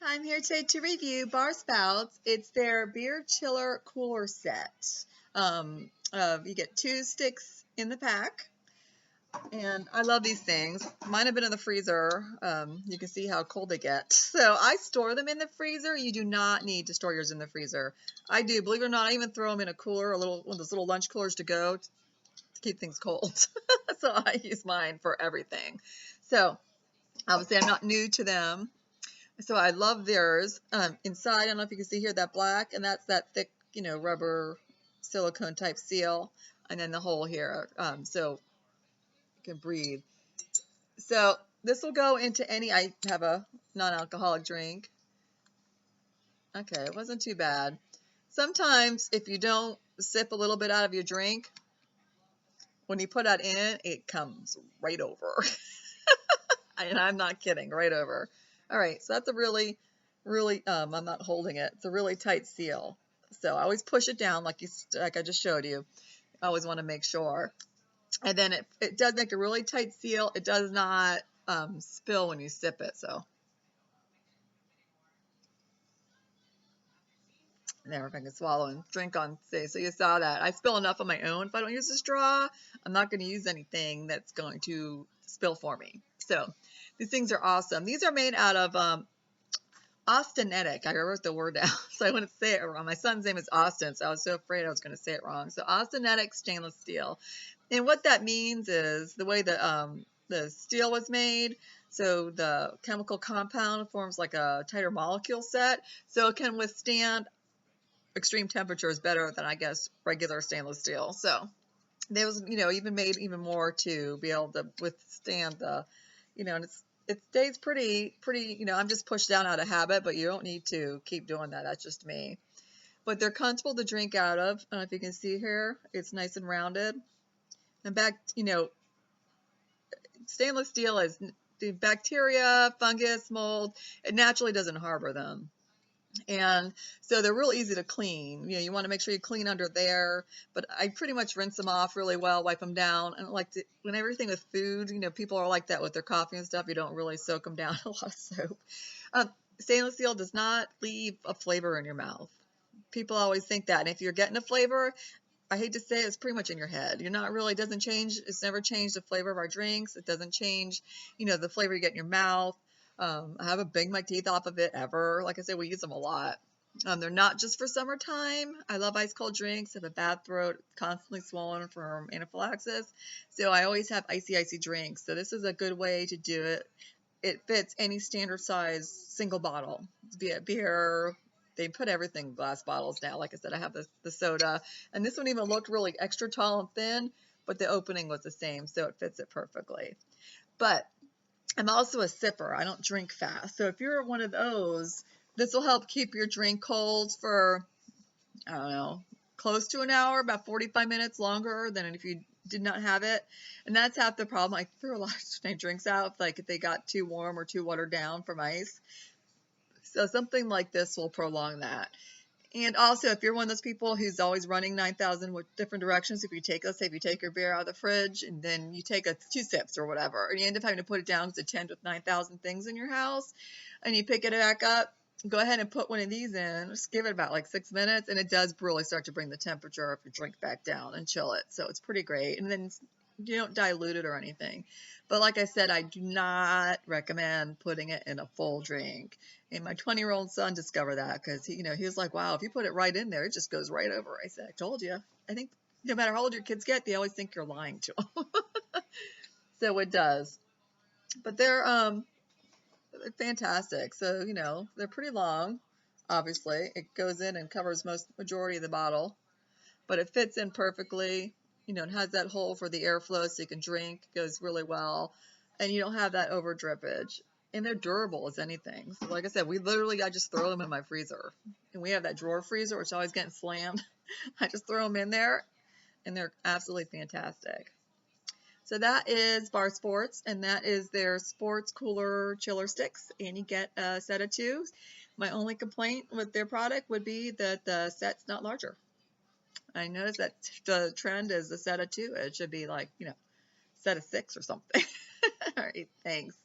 I'm here today to review BarSport's. It's their beer chiller cooler set. You get 2 sticks in the pack, and I love these things. Mine have been in the freezer. You can see how cold they get. So I store them in the freezer. You do not need to store yours in the freezer. I do, believe it or not, I even throw them in a cooler, one of those little lunch coolers to go to keep things cold. So I use mine for everything. So obviously I'm not new to them. So I love theirs. Inside, I don't know if you can see here, that black, and that's that thick, rubber silicone type seal, and then the hole here, so you can breathe. So this will go into any, I have a non-alcoholic drink. Okay, it wasn't too bad. Sometimes if you don't sip a little bit out of your drink, when you put that in, it comes right over. And I'm not kidding, right over. All right, so that's a really, I'm not holding it. It's a really tight seal. So I always push it down like I just showed you. I always want to make sure. And then it does make a really tight seal. It does not spill when you sip it. So there, if I can swallow and drink on, say, so you saw that. I spill enough on my own. If I don't use a straw, I'm not going to use anything that's going to spill for me. So these things are awesome. These are made out of austenitic. I wrote the word down, so I wouldn't say it wrong. My son's name is Austin, so I was so afraid I was going to say it wrong. So austenitic stainless steel. And what that means is the way the steel was made, so the chemical compound forms like a tighter molecule set, so it can withstand extreme temperatures better than, I guess, regular stainless steel. So there was, even made even more to be able to withstand the, and it stays pretty, I'm just pushed down out of habit, but you don't need to keep doing that. That's just me. But they're comfortable to drink out of. I don't know if you can see here. It's nice and rounded. And stainless steel is the bacteria, fungus, mold. It naturally doesn't harbor them. And so they're real easy to clean. You want to make sure you clean under there, but I pretty much rinse them off really well, wipe them down. And when everything with food, people are like that with their coffee and stuff. You don't really soak them down a lot of soap. Stainless steel does not leave a flavor in your mouth. People always think that. And if you're getting a flavor, I hate to say it, it's pretty much in your head. You're not really, it doesn't change. It's never changed the flavor of our drinks. It doesn't change, the flavor you get in your mouth. I haven't banged my teeth off of it ever. Like I said, we use them a lot. They're not just for summertime. I love ice cold drinks. I have a bad throat, constantly swollen from anaphylaxis. So I always have icy drinks. So this is a good way to do it. It fits any standard size single bottle, be it beer. They put everything in glass bottles now. Like I said, I have the soda. And this one even looked really extra tall and thin, but the opening was the same. So it fits it perfectly. But I'm also a sipper. I don't drink fast. So if you're one of those, this will help keep your drink cold for, I don't know, close to an hour, about 45 minutes longer than if you did not have it. And that's half the problem. I threw a lot of my drinks out, if they got too warm or too watered down from ice. So something like this will prolong that. And also, if you're one of those people who's always running 9,000 different directions, let's say if you take your beer out of the fridge and then you take 2 sips or whatever, and you end up having to put it down because it's 10 with 9,000 things in your house, and you pick it back up, go ahead and put one of these in. Just give it about 6 minutes, and it does really start to bring the temperature of your drink back down and chill it. So it's pretty great. And then you don't dilute it or anything. But like I said, I do not recommend putting it in a full drink. And my 20-year-old son discovered that because he was like, wow, if you put it right in there, it just goes right over. I said, I told you. I think no matter how old your kids get, they always think you're lying to them. So it does. But they're fantastic. So, they're pretty long, obviously. It goes in and covers majority of the bottle. But it fits in perfectly. It has that hole for the airflow so you can drink. It goes really well. And you don't have that over drippage. And they're durable as anything. So like I said, I just throw them in my freezer. And we have that drawer freezer, which is always getting slammed. I just throw them in there, and they're absolutely fantastic. So that is BarSport's, and that is their sports cooler chiller sticks. And you get a set of 2. My only complaint with their product would be that the set's not larger. I noticed that the trend is a set of 2. It should be set of 6 or something. All right, thanks.